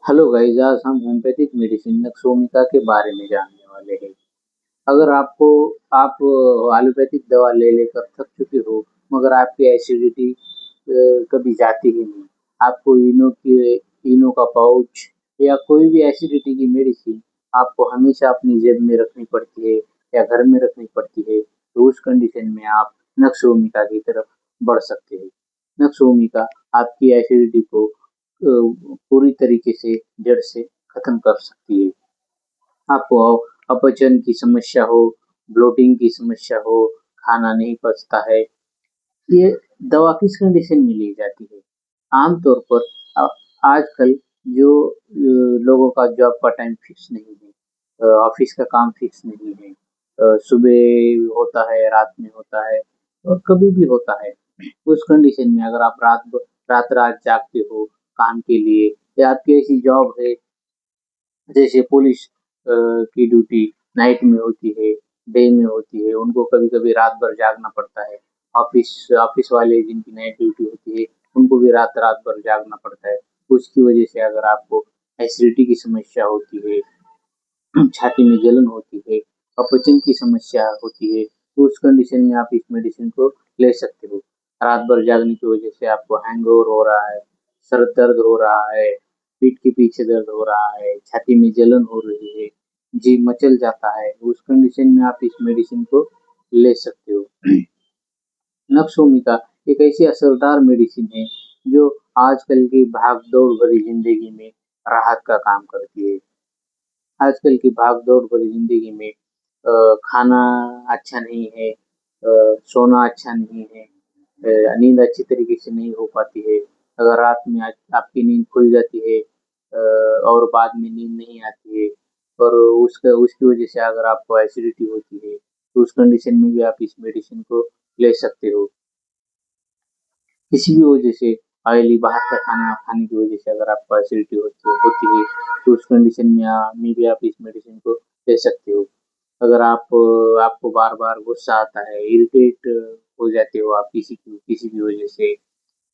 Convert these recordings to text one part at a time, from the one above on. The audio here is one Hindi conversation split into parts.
हेलो गाइस, आज हम होम्योपैथिक मेडिसिन नक्सोमिका के बारे में जानने वाले हैं। अगर आप एलोपैथिक दवा ले लेकर थक चुके हो, मगर आपकी एसिडिटी कभी जाती ही नहीं। आपको इनो का पाउच या कोई भी एसिडिटी की मेडिसिन आपको हमेशा अपनी जेब में रखनी पड़ती है या घर में रखनी पड़ती है, तो उस कंडीशन में आप नक्सोमिका की तरफ बढ़ सकते हैं। नक्सोमिका आपकी एसिडिटी को पूरी तरीके से जड़ से खत्म कर सकती है। आपको अपचन की समस्या हो, ब्लोटिंग की समस्या हो, खाना नहीं पचता है, ये दवा किस कंडीशन में ली जाती है? आमतौर पर आजकल जो लोगों का जॉब का टाइम फिक्स नहीं है, ऑफिस का काम फिक्स नहीं है, सुबह होता है, रात में होता है और कभी भी होता है। उस कंडीशन में अगर आप रात-रात जागते हो काम के लिए या आपकी ऐसी जॉब है जैसे पुलिस की ड्यूटी नाइट में होती है, डे में होती है, उनको कभी-कभी रात भर जागना पड़ता है। ऑफिस ऑफिस वाले जिनकी नाइट ड्यूटी होती है, उनको भी रात-रात भर जागना पड़ता है। उसकी वजह से अगर आपको एसिडिटी की समस्या होती है, छाती में जलन होती है, अपचन की समस्या होती है, तो उस कंडीशन में आप इस मेडिसिन को ले सकते हो। रात भर जागने की वजह से आपको हैंगओवर हो रहा है, सर दर्द हो रहा है, पीठ के पीछे दर्द हो रहा है, छाती में जलन हो रही है, जी मचल जाता है, उस कंडीशन में आप इस मेडिसिन को ले सकते हो। नक्सोमिका एक ऐसी असरदार मेडिसिन है जो आजकल की भाग-दौड़ भरी जिंदगी में राहत का काम करती है। आजकल की भाग-दौड़ भरी ज़िंदगी में खाना अच्छा नहीं है, सोना अच्छा नहीं है, नींद अच्छी तरीके से नहीं हो पाती है। अगर रात में आपकी नींद खुल जाती है और बाद में नींद नहीं आती है और उसकी वजह से अगर आपको एसिडिटी होती है, तो उस कंडीशन में भी आप इस मेडिसिन को ले सकते हो। किसी भी वजह से ऑयली बाहर का खाना खाने की वजह से अगर आपको एसिडिटी होती है, तो उस कंडीशन में भी आप इस मेडिसिन को ले सकते हो। अगर आपको बार-बार गुस्सा आता है, इरिटेट हो जाते हो आप किसी भी वजह से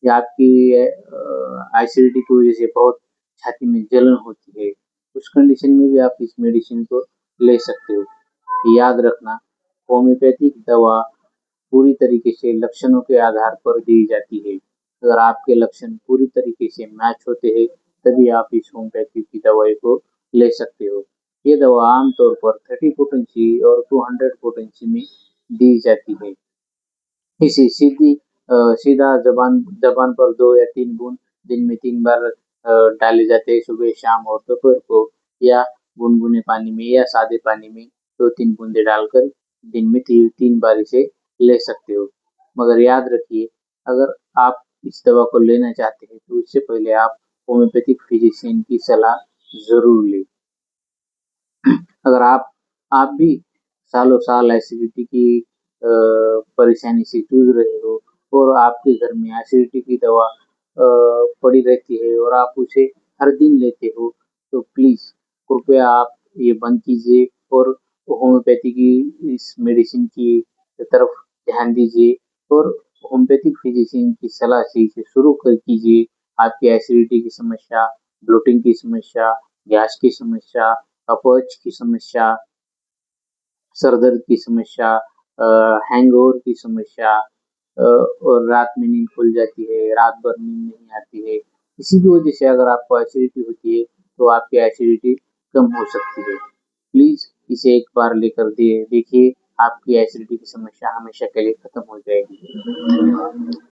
या आपकी एसिडिटी की वजह से बहुत छाती में जलन होती है, उस कंडीशन में भी आप इस मेडिसिन को ले सकते हो। याद रखना, होम्योपैथिक दवा पूरी तरीके से लक्षणों के आधार पर दी जाती है। अगर आपके लक्षण पूरी तरीके से मैच होते हैं, तभी आप इस होम्योपैथी की दवाई को ले सकते हो। ये दवा आमतौर पर 30 पोटेंसी और 200 पोटेंसी में दी जाती है। इसे सीधा ज़बान पर 2 या 3 बूँद दिन में 3 बार डाले जाते हैं, सुबह, शाम और दोपहर को या गुनगुने पानी में या सादे पानी में 2-3 बूँदें डालकर दिन में 3 बार इसे ले सकते हो। मगर याद रखिए, अगर आप इस दवा को लेना चाहते हैं, तो उससे पहले आप होम्योपैथिक फिजिशियन की सलाह ज़रूर लें। अगर आप भी सालों-साल एसिडिटी की परेशानी से जूझ रहे हो और आपके घर में एसिडिटी की दवा पड़ी रहती है और आप उसे हर दिन लेते हो, तो प्लीज़ कृपया आप ये बंद कीजिए और होम्योपैथी की इस मेडिसिन की तरफ ध्यान दीजिए और होम्योपैथिक फिजिशियन की सलाह से इसे शुरू कर कीजिए। आपकी एसिडिटी की समस्या, ब्लोटिंग की समस्या, गैस की समस्या, अपच की समस्या, सर दर्द की समस्या, हैंगओवर की समस्या और रात में नींद खुल जाती है, रात भर नींद नहीं आती है। किसी भी वजह से अगर आपको एसिडिटी होती है, तो आपकी एसिडिटी कम हो सकती है। प्लीज़ इसे एक बार लेकर देखिए, आपकी एसिडिटी की समस्या हमेशा के लिए खत्म हो जाएगी। धन्यवाद।